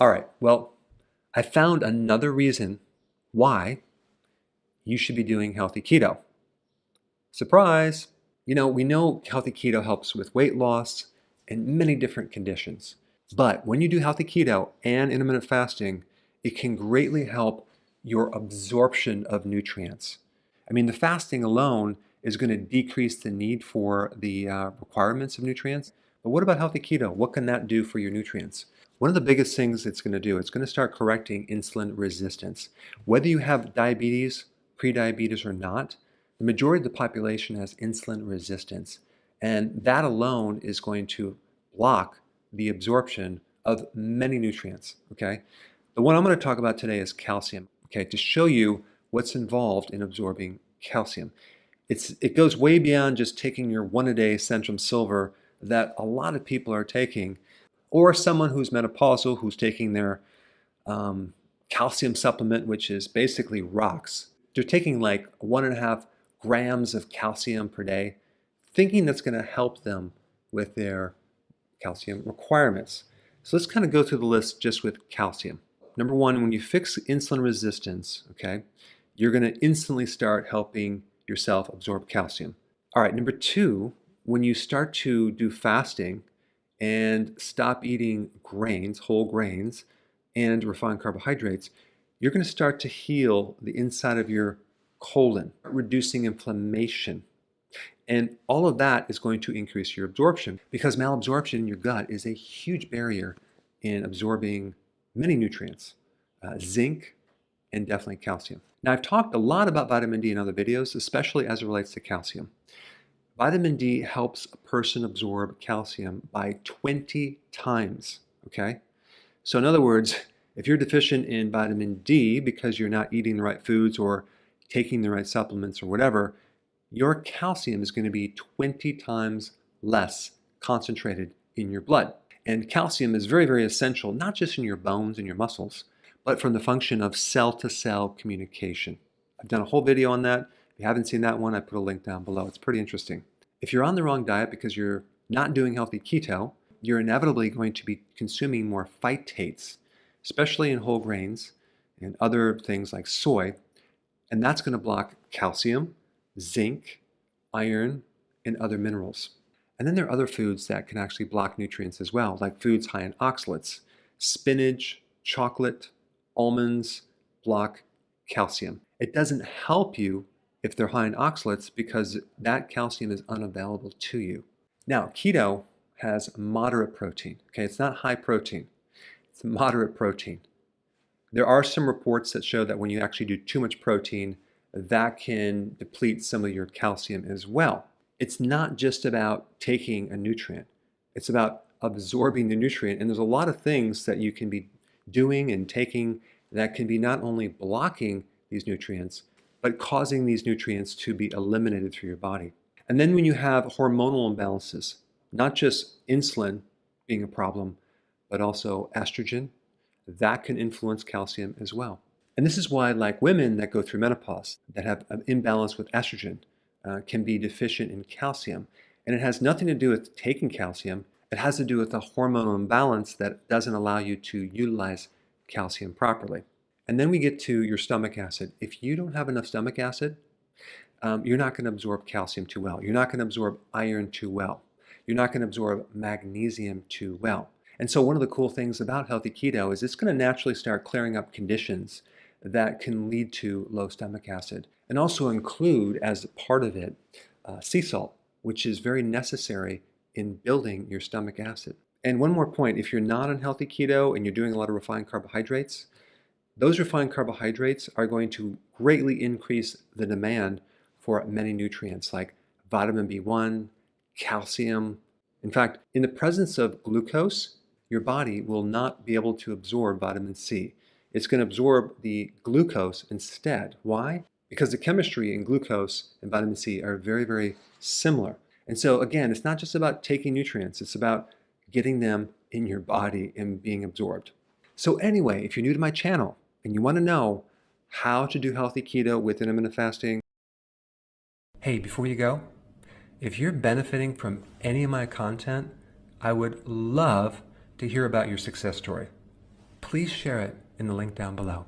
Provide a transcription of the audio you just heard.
All right, well, I found another reason why you should be doing healthy keto. Surprise! We know healthy keto helps with weight loss and many different conditions. But when you do healthy keto and intermittent fasting, it can greatly help your absorption of nutrients. I mean, the fasting alone is going to decrease the need for the requirements of nutrients. But what about healthy keto? What can that do for your nutrients? One of the biggest things it's going to do, it's going to start correcting insulin resistance. Whether you have diabetes, prediabetes or not, the majority of the population has insulin resistance. And that alone is going to block the absorption of many nutrients, okay? The one I'm going to talk about today is calcium, okay, to show you what's involved in absorbing calcium. It goes way beyond just taking your one-a-day Centrum Silver that a lot of people are taking, or someone who's menopausal who's taking their calcium supplement, which is basically rocks. They're taking like 1.5 grams of calcium per day, thinking that's going to help them with their calcium requirements. So let's kind of go through the list just with calcium. Number one, when you fix insulin resistance, okay, you're going to instantly start helping yourself absorb calcium. All right, number two, when you start to do fasting and stop eating grains, whole grains, and refined carbohydrates, you're going to start to heal the inside of your colon, reducing inflammation. And all of that is going to increase your absorption because malabsorption in your gut is a huge barrier in absorbing many nutrients, zinc and definitely calcium. Now, I've talked a lot about vitamin D in other videos, especially as it relates to calcium. Vitamin D helps a person absorb calcium by 20 times, okay? So in other words, if you're deficient in vitamin D because you're not eating the right foods or taking the right supplements or whatever, your calcium is going to be 20 times less concentrated in your blood. And calcium is very, very essential, not just in your bones and your muscles, but from the function of cell-to-cell communication. I've done a whole video on that. If you haven't seen that one, I put a link down below. It's pretty interesting. If you're on the wrong diet because you're not doing healthy keto, you're inevitably going to be consuming more phytates, especially in whole grains and other things like soy, and that's going to block calcium, zinc, iron, and other minerals. And then there are other foods that can actually block nutrients as well, like foods high in oxalates. Spinach, chocolate, almonds block calcium. It doesn't help you if they're high in oxalates because that calcium is unavailable to you. Now, keto has moderate protein. Okay, it's not high protein. It's moderate protein. There are some reports that show that when you actually do too much protein, that can deplete some of your calcium as well. It's not just about taking a nutrient. It's about absorbing the nutrient. And there's a lot of things that you can be doing and taking that can be not only blocking these nutrients, but causing these nutrients to be eliminated through your body. And then when you have hormonal imbalances, not just insulin being a problem, but also estrogen, that can influence calcium as well. And this is why, like women that go through menopause, that have an imbalance with estrogen, can be deficient in calcium. And it has nothing to do with taking calcium. It has to do with a hormonal imbalance that doesn't allow you to utilize calcium properly. And then we get to your stomach acid. If you don't have enough stomach acid, you're not going to absorb calcium too well. You're not going to absorb iron too well. You're not going to absorb magnesium too well. And so one of the cool things about healthy keto is it's going to naturally start clearing up conditions that can lead to low stomach acid, and also include as part of it sea salt, which is very necessary in building your stomach acid. And one more point, if you're not on healthy keto and you're doing a lot of refined carbohydrates, those refined carbohydrates are going to greatly increase the demand for many nutrients like vitamin B1, calcium. In fact, in the presence of glucose, your body will not be able to absorb vitamin C. It's going to absorb the glucose instead. Why? Because the chemistry in glucose and vitamin C are very, very similar. And so again, it's not just about taking nutrients, it's about getting them in your body and being absorbed. So anyway, if you're new to my channel and you want to know how to do healthy keto with intermittent fasting, hey, before you go, if you're benefiting from any of my content, I would love to hear about your success story. please share it in the link down below.